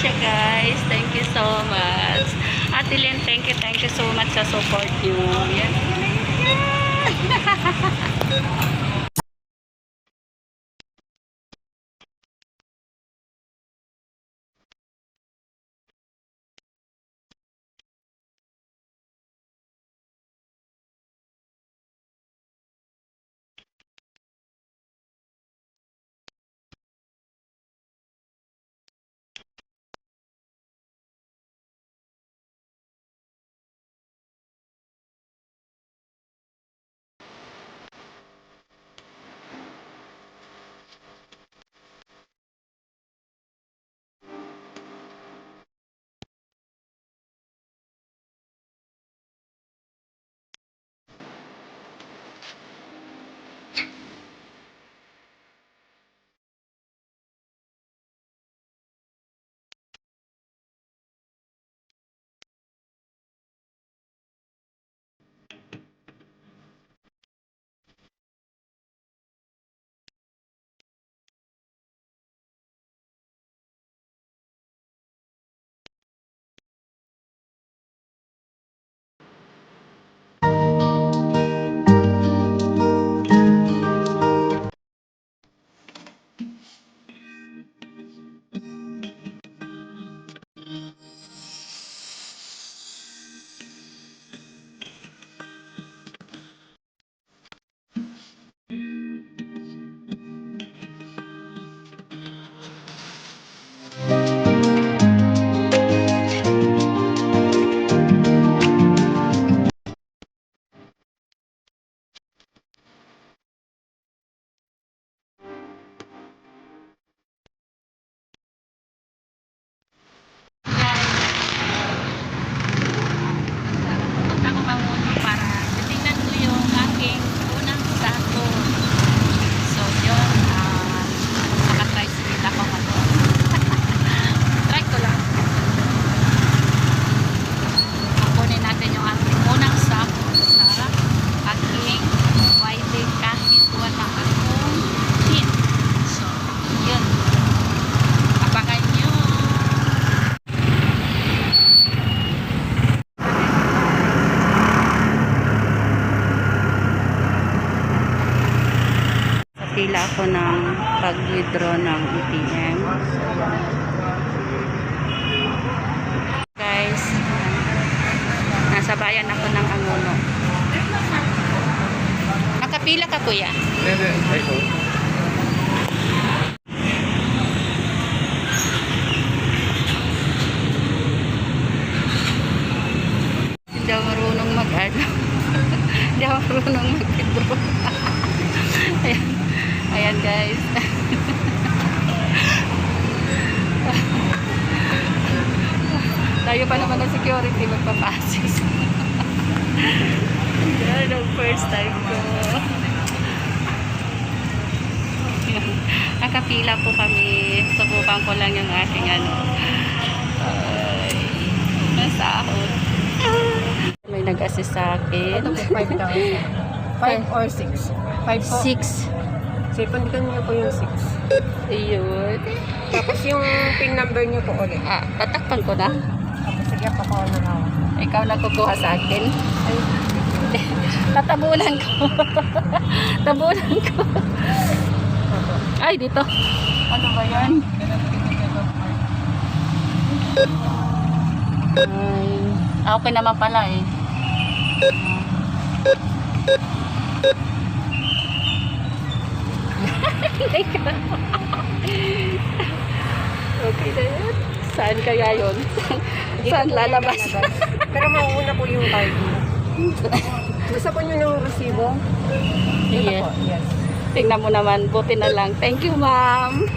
siya guys. Thank you so much. Ate Lynn, thank you so much sa support niyo. Yan. Punta ko mamuno para titingnan ko yung aking unang sako. So yun, makatricycle ako ngayon. Try ko lang. Kukunin natin yung aking unang sako sa aking Wiley kahit wala akong hit. So yun, abangan nyo. Pila ako ng pag-withdraw ng ATM. Guys, nasa bayan ako ng Angono. Nakapila ka kuya? Hindi ako marunong mag-ano. Hindi ako marunong mag-withdraw. Ayan. Ayan guys. Tayo pa naman ng security magpapasis. Yan ang first time ko. Nakapila po kami. Subukan ko lang yung ating ano. Nasahod. May nag-assist sa akin. Ito po 5,000. 5 or 6? 5 po. 6. So, ipandikan niyo po yung 6. Ayun. Tapos yung pin number niyo po ulit. Tatakpan ko na. Tapos sige, pakuha na ako. Ikaw na kukuha sa akin. Ay, tatabunan ko. Tabunan ko. Ay, dito. Ano ba yan? Ay, okay naman pala eh. Okay na yan. Saan kaya yun? Saan lalabas? Pero mauuna po yung card niyo. Basta po niyo ng resibo. Ito Yes. po, yes. Tingnan mo naman. Buti na lang. Thank you, ma'am.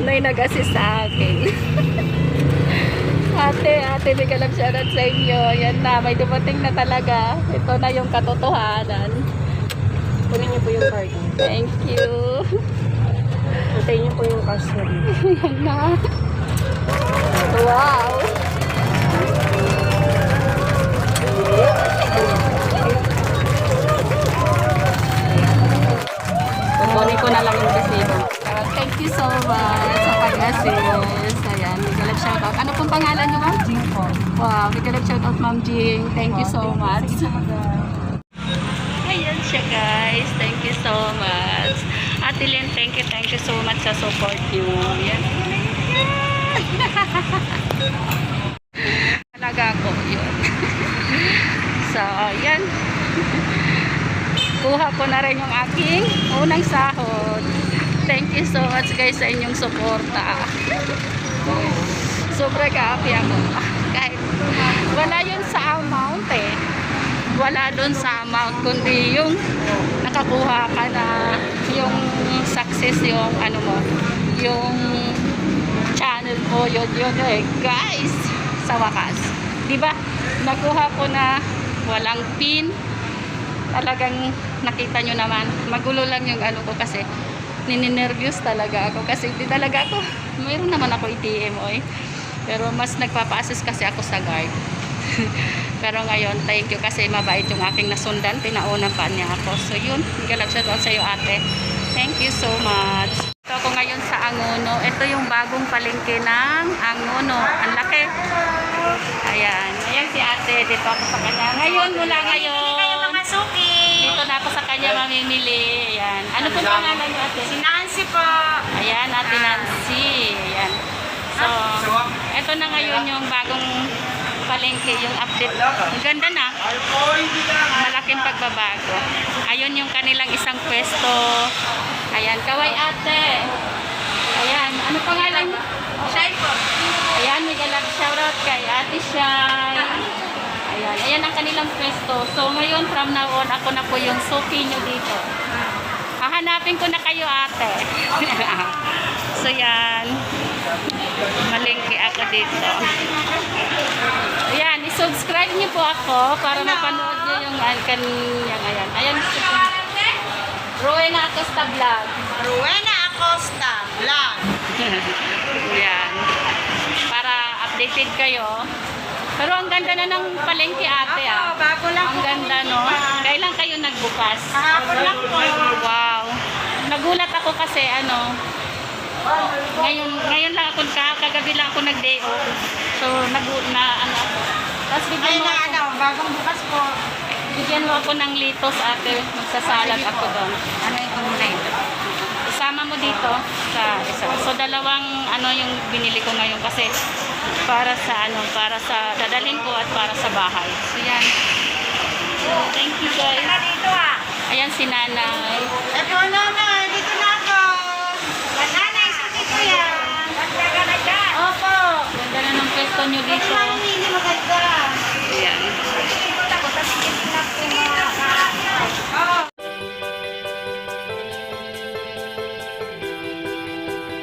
Nay nag-assist sa akin. Ate, may kalabsyanan sa inyo. Yan na, may dumating na talaga. Ito na yung katotohanan. Kunin niyo po yung card niyo. Thank you. Antayin niyo po yung cash na dito. Yan na. Wow. Kukunin ko na lang yung resibo. Thank you you so much sa pag-assist. Ayan, big love shoutout. Ano pong pangalan niyo, ma'am? Jing po. Wow, big love shoutout, Ma'am Jing. Thank you so much. Sige po, madam. Ayan siya, guys. Thank you so much. Ate Lynn, thank you so much sa support niyo. Yan. Talaga ako, yun. So, ayan. Kuha ko na rin yung aking unang sahod. Thank you so much, guys, sa inyong suporta. Sobra ka-happy ako. Kahit wala yun sa amount eh. Wala dun sa amount, kundi yung nakakuha ka na yung success, yung ano mo, yung channel mo, yun eh. Guys, sa wakas. Diba? Nakuha ko na walang pin. Talagang nakita nyo naman. Magulo lang yung ano ko kasi nininervyos talaga ako. Kasi hindi talaga ako, mayroon naman ako ATM eh. Pero mas nagpapa-assist kasi ako sa guard. Pero ngayon, thank you kasi mabait yung aking nasundan. Pinaunan pa niya ako. So yun, galap siya doon sa iyo ate. Thank you so much. Ito ako ngayon sa Angono. Ito yung bagong palengke ng Angono. Ang laki. Ayan. Ayan si ate. Dito ako sa kanya. Ngayon, mula ngayon. Dito na ako sa kanya mamimili. Ayan. Ano po pangalan niyo ate? Si Nancy po. Ayan, ate Nancy. Ayan. So, ito na ngayon yung bagong palengke, yung update. Ang ganda na. Malaking pagbabago. Ayun yung kanilang isang pwesto. Ayan, kaway ate. Ayan, ano pangalan mo? Shy po. Ayan, may galap shoutout kay ate Shy. Ayan, ayan ang kanilang pwesto. So ngayon, from now on, ako na po yung suki nyo dito. Hahanapin ko na kayo ate. So yan. Malengke ako dito. Ayan, i-subscribe niyo po ako para mapanood niyo yung kanyang ayan. Ayan. Rowena Acosta Vlog. Rowena Acosta Vlog. Ayan. Para updated kayo. Pero ang ganda na ng palengke ate ah. Bago lang Ang po. ganda no. Kailan kayo nagbukas? Kahapon lang po. Wow. Nagulat ako kasi ano, ngayon lang ako, kagabi lang ako nag-day off. So, ano ako. Tapos Ay na bagong bukas po. bigyan mo ako ng litos ate. Magsasalad ako doon. Ano yung kulay? Isama mo dito sa isa. So, dalawang ano yung binili ko ngayon kasi para sa dadalhin ko at para sa bahay. So, yan. So, thank you guys. Dito ah. Ayan si nanay. Ito na.